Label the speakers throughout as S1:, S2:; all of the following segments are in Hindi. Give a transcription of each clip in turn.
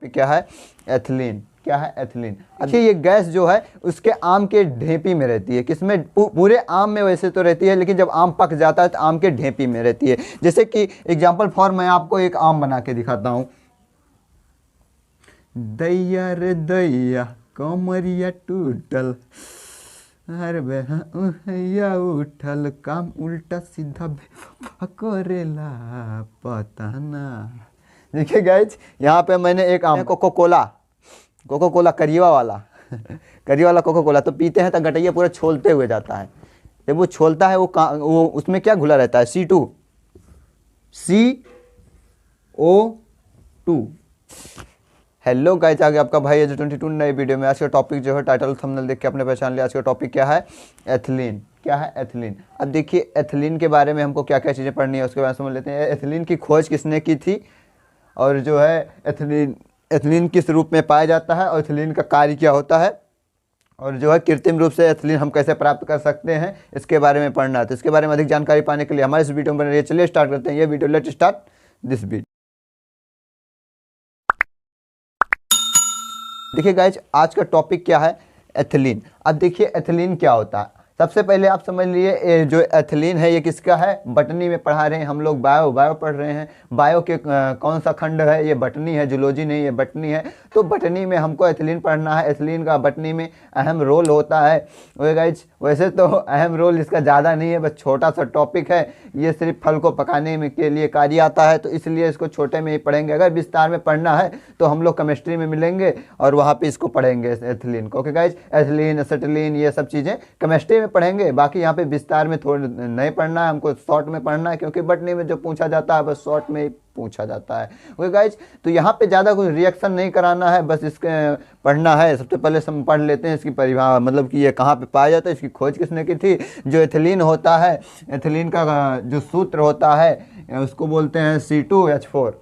S1: क्या है, एथिलीन। क्या है, एथिलीन। अच्छा, ये गैस जो है उसके आम के ढेपी में रहती है। किसमें? पूरे आम में वैसे तो रहती है, लेकिन जब आम पक जाता है तो आम के ढेपी में रहती है। जैसे कि एग्जाम्पल फॉर मैं आपको एक आम बना के दिखाता हूँ। दैया रे दैया कमरिया टूटल, अरे भैया उठल, काम उल्टा सीधा करेला पता ना। देखिए गाइज, यहाँ पे मैंने एक आम, कोको कोला करिया वाला करिया वाला कोको कोला तो पीते हैं तो गटैया पूरा छोलते हुए जाता है। जब वो छोलता है वो उसमें क्या घुला रहता है, CO2। हेलो गाइस, आगे आपका भाई एज 22 नई वीडियो में। आज का टॉपिक जो है टाइटल थंबनेल देख के आपने पहचान लिया। आज का टॉपिक क्या है, एथिलीन। क्या है, एथिलीन। अब देखिए एथिलीन के बारे में हमको क्या क्या चीज़ें पढ़नी है उसके बारे में समझ लेते हैं। एथिलीन की खोज किसने की थी, और जो है एथिलीन किस रूप में पाया जाता है, और एथिलीन का कार्य क्या होता है, और जो है कृत्रिम रूप से एथिलीन हम कैसे प्राप्त कर सकते हैं, इसके बारे में पढ़ना है। तो इसके बारे में अधिक जानकारी पाने के लिए हमारे इस वीडियो में बने रहिए। चलिए स्टार्ट करते हैं ये video. Let's start this video. देखिए गाइज, आज का टॉपिक क्या है, एथिलीन। अब देखिए एथिलीन क्या होता है। सबसे पहले आप समझ लीजिए जो एथिलीन है ये किसका है, बटनी में पढ़ा रहे हैं हम लोग, बायो पढ़ रहे हैं। बायो के कौन सा खंड है, ये बटनी है, जूलॉजी नहीं, ये बटनी है। तो बटनी में हमको एथिलीन पढ़ना है। एथिलीन का बटनी में अहम रोल होता है। ओके गाइज, वैसे तो अहम रोल इसका ज़्यादा नहीं है, बस छोटा सा टॉपिक है। ये सिर्फ फल को पकाने में के लिए कार्य आता है, तो इसलिए इसको छोटे में ही पढ़ेंगे। अगर विस्तार में पढ़ना है तो हम लोग केमिस्ट्री में मिलेंगे और वहाँ पे इसको पढ़ेंगे एथिलीन को। ओके गाइज, एथिलीन, एसिटिलीन, ये सब चीज़ें केमिस्ट्री में पढ़ेंगे। बाकी यहाँ पे विस्तार में थोड़ा नहीं पढ़ना है, हमको शॉर्ट में पढ़ना है, क्योंकि बटनी में जो पूछा जाता है बस शॉर्ट में ही पूछा जाता है। ओके गाइज, तो यहाँ पे ज़्यादा कुछ रिएक्शन नहीं कराना है, बस इसके पढ़ना है। सबसे पहले हम पढ़ लेते हैं इसकी परिभाषा, मतलब कि ये कहाँ पे पाया जाता है, इसकी खोज किसने की थी। जो एथिलीन होता है, एथिलीन का जो सूत्र होता है उसको बोलते हैं C2H4।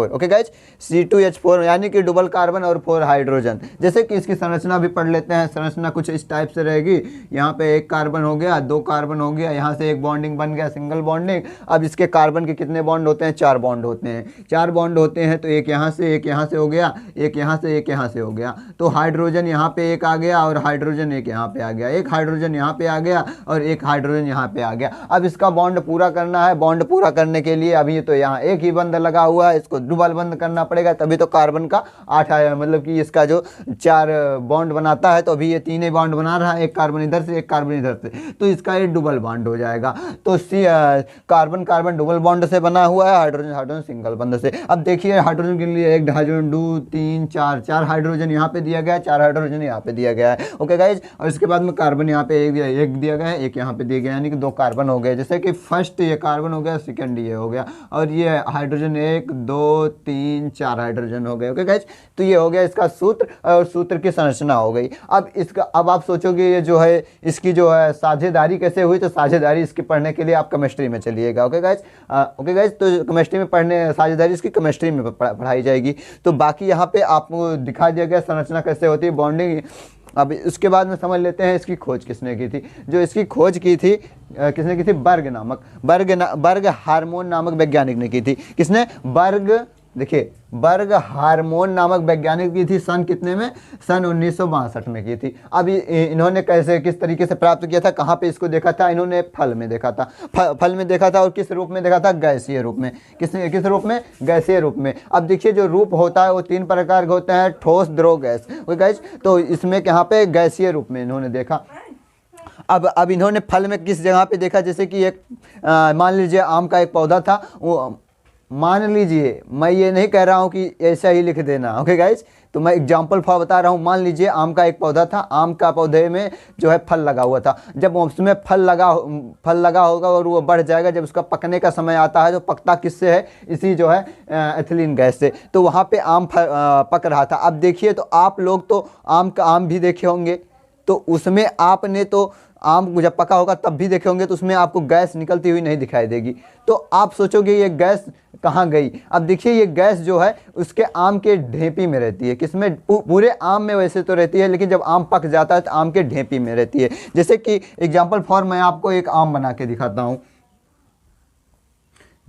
S1: ओके गाइज, C2H4 यानी कि डबल कार्बन और 4 हाइड्रोजन। जैसे कि इसकी संरचना भी पढ़ लेते हैं। संरचना कुछ इस टाइप से रहेगी। यहाँ पे एक कार्बन हो गया, 2 कार्बन हो गया, यहाँ से एक बॉन्डिंग बन गया, सिंगल बॉन्डिंग। अब इसके कार्बन के कितने बॉन्ड होते हैं, 4 बॉन्ड होते हैं। 4 बॉन्ड होते हैं तो एक यहाँ से, एक यहाँ से हो गया, एक यहाँ से, एक यहाँ से हो गया। तो हाइड्रोजन यहाँ पे एक आ गया और हाइड्रोजन एक यहाँ पे आ गया, एक हाइड्रोजन यहाँ पे आ गया और एक हाइड्रोजन यहाँ पे आ गया। अब इसका बॉन्ड पूरा करना है। बॉन्ड पूरा करने के लिए अभी तो यहाँ एक ही बंद लगा हुआ है, इसको डबल बंद करना पड़ेगा, तभी तो कार्बन का 8 आया, मतलब कि इसका जो 4 बॉन्ड बनाता है। तो अभी ये 3 बॉन्ड बना रहा है, एक कार्बन इधर से, एक कार्बन इधर से, तो इसका ये डबल बॉन्ड हो जाएगा। तो कार्बन कार्बन डबल बॉन्ड से बना हुआ है, हाइड्रोजन हाइड्रोजन सिंगल बॉन्ड से। अब देखिए हाइड्रोजन के लिए 1 हाइड्रोजन 2 3 4 हाइड्रोजन यहाँ पे दिया गया है, 4 हाइड्रोजन यहाँ पे दिया गया है। ओके गाइज, और इसके बाद में कार्बन यहाँ पे एक दिया गया है, एक यहाँ पे दिया गया, यानी कि 2 कार्बन हो गए। जैसे कि फर्स्ट ये कार्बन हो गया, सेकंड ये हो गया, और ये हाइड्रोजन 1 2 3 4 हाइड्रोजन हो गए। ओके गाइज, तो ये हो गया इसका सूत्र और सूत्र की संरचना हो गई। अब आप सोचोगे ये जो है इसकी जो है साझेदारी कैसे हुई, तो साझेदारी इसकी पढ़ने के लिए आप केमिस्ट्री में चलिएगा। ओके गाइज, तो केमिस्ट्री में पढ़ने साझेदारी इसकी केमिस्ट्री में पढ़ाई जाएगी। तो बाकी यहाँ पे आपको दिखा दिया गया संरचना कैसे होती है, बॉन्डिंग। अब उसके बाद में समझ लेते हैं इसकी खोज किसने की थी। जो इसकी खोज की थी किसने की थी, बर्ग हार्मोन नामक वैज्ञानिक ने की थी। किसने, देखिए बर्ग हार्मोन नामक वैज्ञानिक की थी। सन कितने में, सन 1962 में की थी। अब इन्होंने कैसे, किस तरीके से प्राप्त किया था, कहाँ पे इसको देखा था, इन्होंने फल में देखा था। फल में देखा था, और किस रूप में देखा था, गैसीय रूप में। किस रूप में, गैसीय रूप में। अब देखिए जो रूप होता है वो 3 प्रकार के होते हैं, ठोस, द्रव, गैस। गैस तो इसमें यहाँ पे गैसीय रूप में इन्होंने देखा। अब इन्होंने फल में किस जगह पे देखा, जैसे कि एक मान लीजिए आम का एक पौधा था, वो मान लीजिए, मैं ये नहीं कह रहा हूँ कि ऐसा ही लिख देना। ओके गाइज, तो मैं एग्जाम्पल फॉर बता रहा हूँ। मान लीजिए आम का एक पौधा था, आम का पौधे में जो है फल लगा हुआ था। जब उसमें फल लगा होगा और वो बढ़ जाएगा, जब उसका पकने का समय आता है तो पकता किससे है, इसी जो है एथिलीन गैस से। तो वहाँ पे आम पक रहा था। अब देखिए, तो आप लोग तो आम भी देखे होंगे, तो उसमें आपने तो आम जब पका होगा तब भी देखे होंगे, तो उसमें आपको गैस निकलती हुई नहीं दिखाई देगी। तो आप सोचोगे ये गैस कहाँ गई। अब देखिए ये गैस जो है उसके आम के ढेपी में रहती है। किसमें, पूरे आम में वैसे तो रहती है, लेकिन जब आम पक जाता है तो आम के ढेपी में रहती है। जैसे कि एग्जाम्पल फॉर मैं आपको एक आम बना के दिखाता हूँ।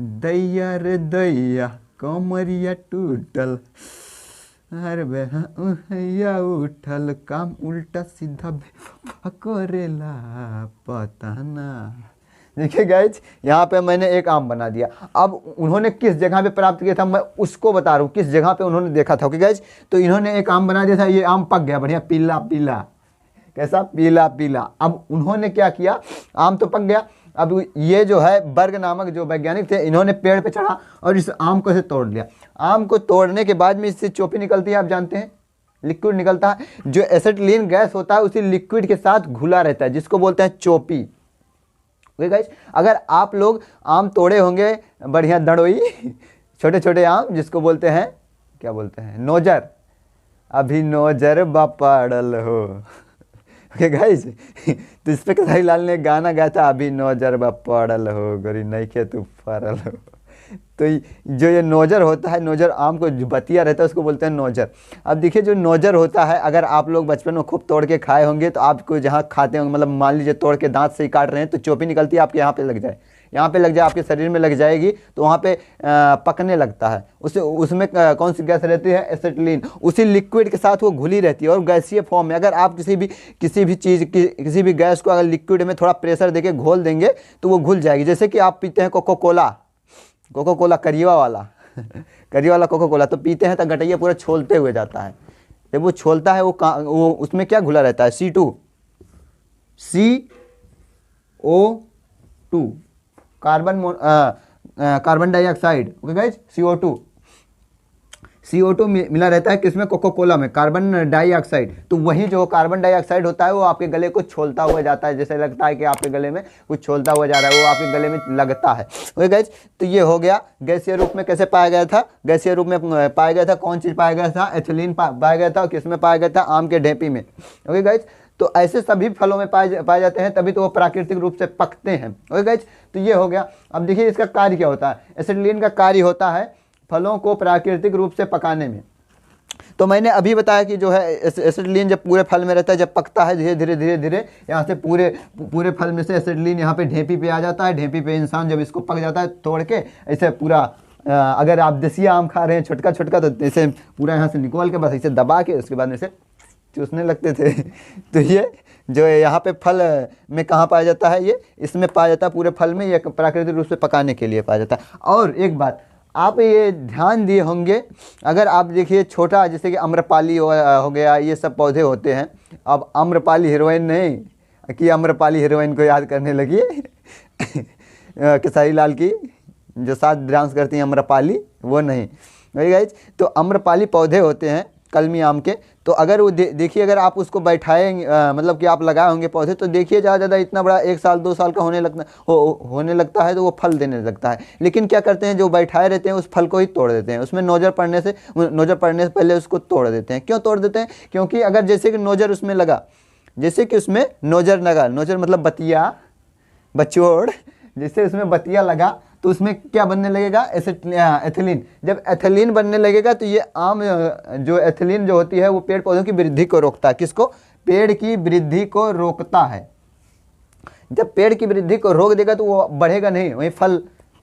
S1: दैया रे दैया कमरिया टूटल, अरे भैया उठल, काम उल्टा सीधा करेला पता ना। देखिए गाइज, यहाँ पे मैंने एक आम बना दिया। अब उन्होंने किस जगह पे प्राप्त किया था मैं उसको बता रहा हूँ, किस जगह पे उन्होंने देखा था। ओके गाइज, तो इन्होंने एक आम बना दिया था, ये आम पक गया बढ़िया पीला पीला, कैसा पीला पीला। अब उन्होंने क्या किया, आम तो पक गया, अब ये जो है बर्ग नामक जो वैज्ञानिक थे, इन्होंने पेड़ पे चढ़ा और इस आम को से तोड़ लिया। आम को तोड़ने के बाद में इससे चोपी निकलती है, आप जानते हैं, लिक्विड निकलता है। जो एसिटिलीन गैस होता है उसी लिक्विड के साथ घुला रहता है, जिसको बोलते हैं चोपी। ओके गाइस, अगर आप लोग आम तोड़े होंगे बढ़िया दड़ोई छोटे छोटे आम, जिसको बोलते हैं, क्या बोलते हैं, नोजर, अभी नोजर बापड़ल हो। ओके गाइस, तो इस पे खेसारी लाल ने गाना गाया था, अभी नोजर बापड़ल हो गोरी नहीं के तू फरल हो। तो जो ये नोजर होता है, नोजर आम को जो बतिया रहता है उसको बोलते हैं नोजर। अब देखिए जो नोजर होता है, अगर आप लोग बचपन में खूब तोड़ के खाए होंगे तो आपको जहाँ खाते होंगे, मतलब मान लीजिए तोड़ के दांत से ही काट रहे हैं तो चोपी निकलती है, आपके यहाँ पे लग जाए, यहाँ पे लग जाए, आपके शरीर में लग जाएगी तो वहाँ पे पकने लगता है। उसमें कौन सी गैस रहती है, एसिटिलीन, उसी लिक्विड के साथ वो घुली रहती है और गैसीय फॉर्म में। अगर आप किसी भी चीज़ की किसी भी गैस को अगर लिक्विड में थोड़ा प्रेशर देके घोल देंगे तो वो घुल जाएगी। जैसे कि आप पीते हैं कोको कोला करिया वाला करिया वाला कोको कोला, तो पीते हैं तो गटैया पूरा छोलते हुए जाता है। जब वो छोलता है वो उसमें क्या घुला रहता है, CO2 carbon dioxide. Okay guys, CO2 मिला रहता है किसमें, कोको कोला में, कार्बन डाइऑक्साइड। तो वही जो कार्बन डाइऑक्साइड होता है वो आपके गले को छोलता हुआ जाता है, जैसे लगता है कि आपके गले में कुछ छोलता हुआ जा रहा है, वो आपके गले में लगता है। ओके गाइज, तो ये हो गया गैसीय रूप में कैसे पाया गया था, गैसीय रूप में पाया गया था, कौन चीज़ पाया गया था, एथिलीन पाया गया था, और किस में पाया गया था, आम के ढेपी में। ओके गाइज, तो ऐसे सभी फलों में पाए जाते हैं, तभी तो वो प्राकृतिक रूप से पकते हैं। ओके गाइज, तो ये हो गया। अब देखिए इसका कार्य क्या होता है, एसिटिलीन का कार्य होता है फलों को प्राकृतिक रूप से पकाने में। तो मैंने अभी बताया कि जो है एसिटिलीन जब पूरे फल में रहता है, जब पकता है धीरे धीरे यहाँ से पूरे फल में से एसिटिलीन यहाँ पे ढेपी पे आ जाता है। ढेपी पे इंसान जब इसको पक जाता है तोड़ के ऐसे पूरा, अगर आप देसी आम खा रहे हैं छोटका तो ऐसे पूरा यहाँ से निकाल के बस ऐसे दबा के उसके बाद ऐसे चूसने लगते थे। तो ये जो है यहाँ पे फल में कहाँ पाया जाता है, ये इसमें पाया जाता है पूरे फल में, ये प्राकृतिक रूप से पकाने के लिए पाया जाता है। और एक बात आप ये ध्यान दिए होंगे, अगर आप देखिए छोटा जैसे कि आम्रपाली हो गया, ये सब पौधे होते हैं। अब आम्रपाली हीरोइन नहीं कि आम्रपाली हीरोइन को याद करने लगी खेसारी लाल की जो साथ डांस करती हैं आम्रपाली, वो नहीं गाइज। तो आम्रपाली पौधे होते हैं कलमी आम के, तो अगर वो देखिए अगर आप उसको बैठाएंगे, मतलब कि आप लगाए होंगे पौधे, तो देखिए ज़्यादा इतना बड़ा 1 साल 2 साल का होने लगता है तो वो फल देने लगता है। लेकिन क्या करते हैं, जो बैठाए रहते हैं उस फल को ही तोड़ देते हैं, उसमें नोजर पड़ने से पहले उसको तोड़ देते हैं। क्यों तोड़ देते हैं, क्योंकि अगर जैसे कि नोजर उसमें लगा, नोजर मतलब बतिया, बचोड़, जैसे उसमें बतिया लगा तो उसमें क्या बनने लगेगा, एथिलीन। जब एथिलीन बनने लगेगा तो ये आम जो एथिलीन जो होती है वो पेड़ पौधों की वृद्धि को रोकता है। किसको, पेड़ की वृद्धि को रोकता है। जब पेड़ की वृद्धि को रोक देगा तो वो बढ़ेगा नहीं, वहीं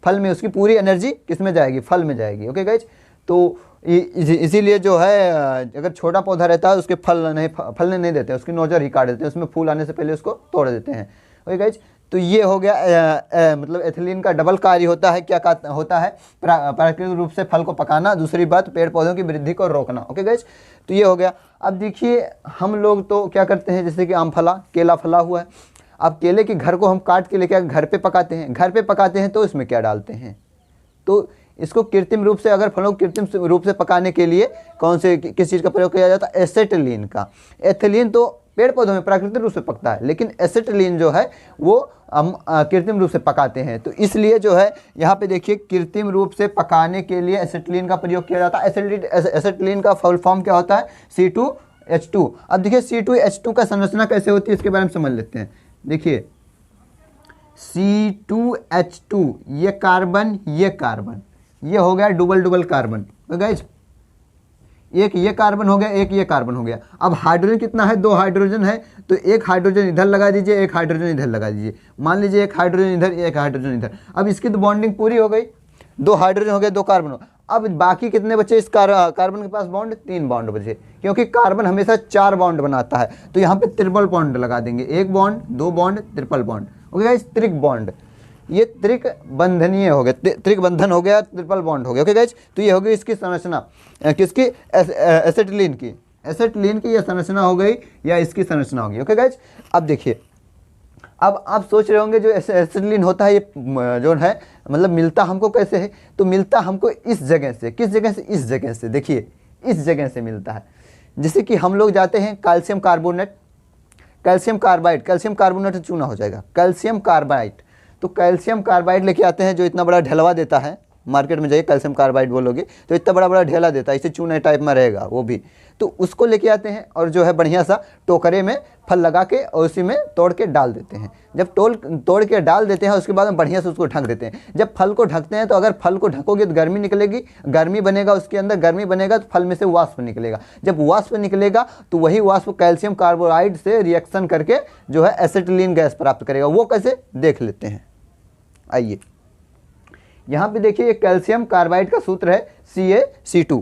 S1: फल में उसकी पूरी एनर्जी किस में जाएगी, फल में जाएगी। ओके गाइज, तो इसीलिए जो है अगर छोटा पौधा रहता है उसके फलने नहीं देते, उसकी नोजर ही काट देते हैं, उसमें फूल आने से पहले उसको तोड़ देते हैं। ओके गाइज, तो ये हो गया मतलब एथिलीन का डबल कार्य होता है। क्या होता है, प्राकृतिक रूप से फल को पकाना, दूसरी बात पेड़ पौधों की वृद्धि को रोकना। ओके गाइज, तो ये हो गया। अब देखिए हम लोग तो क्या करते हैं, जैसे कि आम फला, केला फला हुआ है, अब केले के घर को हम काट के लेके घर पे पकाते हैं, तो इसमें क्या डालते हैं, तो इसको कृत्रिम रूप से, अगर फलों को कृत्रिम रूप से पकाने के लिए किस चीज़ का प्रयोग किया जाता है, एसिटिलीन का। एथिलीन तो पेड़ पौधों में प्राकृतिक रूप से पकता है, लेकिन एसिटिलीन जो है वो हम कृत्रिम रूप से पकाते हैं। तो इसलिए जो है यहाँ पे देखिए कृत्रिम रूप से पकाने के लिए एसिटिलीन का प्रयोग किया जाता है। एसिटिलीन का फुल फॉर्म क्या होता है, C2H2। अब देखिए C2H2 का संरचना कैसे होती है इसके बारे में समझ लेते हैं। देखिए C2H2, ये कार्बन ये हो गया डबल कार्बन। तो गाइस एक ये कार्बन हो गया, एक ये कार्बन हो गया। अब हाइड्रोजन कितना है, 2 हाइड्रोजन है, तो एक हाइड्रोजन इधर लगा दीजिए, एक हाइड्रोजन इधर लगा दीजिए। मान लीजिए एक हाइड्रोजन इधर, एक हाइड्रोजन इधर। अब इसकी तो बॉन्डिंग पूरी हो गई। 2 हाइड्रोजन हो गए, 2 कार्बन हो। अब बाकी कितने बचे इस कार्बन के पास बॉन्ड? 3 बॉन्ड बचे, क्योंकि कार्बन हमेशा 4 बॉन्ड बनाता है। तो यहाँ पे ट्रिपल बॉन्ड लगा देंगे, 1 bond, 2 bond, triple bond. Okay guys, त्रिक बॉन्ड, ये त्रिक बंधनीय हो गया, त्रिक बंधन हो गया, ट्रिपल बॉन्ड हो गया। ओके गाइस, तो ये हो गई इसकी संरचना, किसकी? एसिटिलीन की। एसिटिलीन की यह संरचना हो गई या इसकी संरचना होगी। ओके गाइस, अब देखिए, अब आप सोच रहे होंगे जो एसिटिलीन होता है ये जो है मतलब मिलता हमको कैसे है? तो मिलता हमको इस जगह से। किस जगह से? इस जगह से। देखिए, इस जगह से मिलता है। जैसे कि हम लोग जाते हैं calcium carbonate, calcium carbide, calcium carbonate चूना हो जाएगा, कैल्शियम कार्बाइड। तो कैल्शियम कार्बाइड लेके आते हैं जो इतना बड़ा ढलवा देता है, मार्केट में जाइए कैल्शियम कार्बाइड बोलोगे तो इतना बड़ा बड़ा ढेला देता है, इसे चूने टाइप में रहेगा वो भी। तो उसको लेके आते हैं और जो है बढ़िया सा टोकरे में फल लगा के और उसी में तोड़ के डाल देते हैं। जब तोड़ के डाल देते हैं उसके बाद में बढ़िया से उसको ढक देते हैं। जब फल को ढकते हैं तो अगर फल को ढकोगे तो गर्मी निकलेगी, गर्मी बनेगा, उसके अंदर गर्मी बनेगा तो फल में से वाष्प निकलेगा। जब वाष्प निकलेगा तो वही वाष्प कैल्शियम कार्बोनाइड से रिएक्शन करके जो है एसिटिलीन गैस प्राप्त करेगा। वो कैसे? देख लेते हैं, आइए। यहाँ पे देखिए, ये कैल्शियम कार्बाइड का सूत्र है CaC2,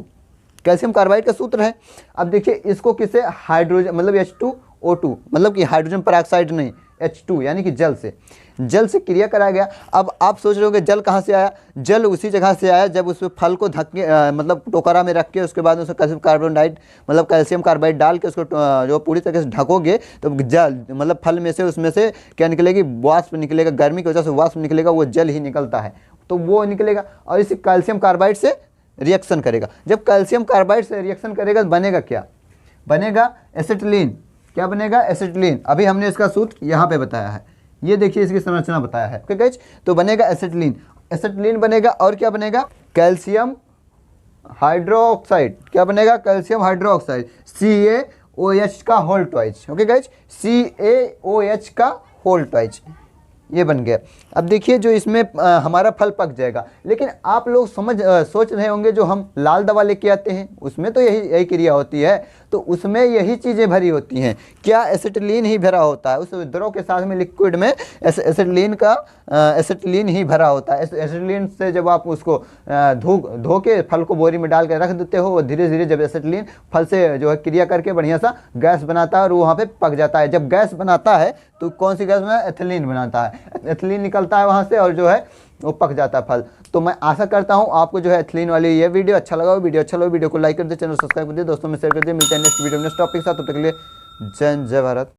S1: कैल्शियम कार्बाइड का सूत्र है। अब देखिए इसको किसे? हाइड्रोजन मतलब H2O2, मतलब कि हाइड्रोजन पेरोक्साइड नहीं, H2 यानी कि जल से क्रिया कराया गया। अब आप सोच रहे होंगे जल कहाँ से आया? जल उसी जगह से आया जब उस फल को ढक के मतलब टोकरा में रख के उसके बाद उसमें कैल्शियम कार्बोनाइड मतलब कैल्शियम कार्बाइड डाल के उसको जो पूरी तरह से ढकोगे तो जल मतलब फल में से उसमें से क्या निकलेगी? वाष्प निकलेगा, गर्मी की वजह से वाष्प निकलेगा, वो जल ही निकलता है। तो वो निकलेगा और इसी कैल्शियम कार्बाइड से रिएक्शन करेगा। जब कैल्शियम कार्बाइड से रिएक्शन करेगा तो बनेगा क्या? बनेगा एसिटिलीन। क्या बनेगा? एसिटिलीन। अभी हमने इसका सूत्र यहाँ पे बताया है, ये देखिए इसकी संरचना बताया है। ओके गाइस, तो बनेगा एसिटिलीन, एसिटिलीन बनेगा और क्या बनेगा? Calcium hydroxide. क्या बनेगा? कैल्शियम हाइड्रोक्साइड, CaOH का whole twice. Okay guys, CaOH का होल ट्वाइस, ये बन गया। अब देखिए जो इसमें हमारा फल पक जाएगा, लेकिन आप लोग सोच रहे होंगे जो हम लाल दवा लेके आते हैं उसमें तो यही क्रिया होती है, तो उसमें यही चीज़ें भरी होती हैं। क्या? एसिटिलीन ही भरा होता है उस द्रव के साथ में, लिक्विड में एसिटिलीन ही भरा होता है। एसिटिलीन से जब आप उसको धो के फल को बोरी में डाल के रख देते हो, वो धीरे धीरे जब एसिटिलीन फल से जो है क्रिया करके बढ़िया सा गैस बनाता है और वो वहाँ पे पक जाता है। जब गैस बनाता है तो कौन सी गैस में? एथिलीन बनाता है, एथिलीन निकलता है वहाँ से और जो है वो पक जाता है फल। तो मैं आशा करता हूँ आपको जो है एथिलीन वाली ये वीडियो अच्छा लगा हो। वीडियो अच्छा लगा, वीडियो को लाइक कर दे, चैनल सब्सक्राइब कर दे, दोस्तों में शेयर कर दे। मिलते हैं नेक्स्ट वीडियो में नेक्स्ट टॉपिक के साथ, तब तक के लिए जय भारत।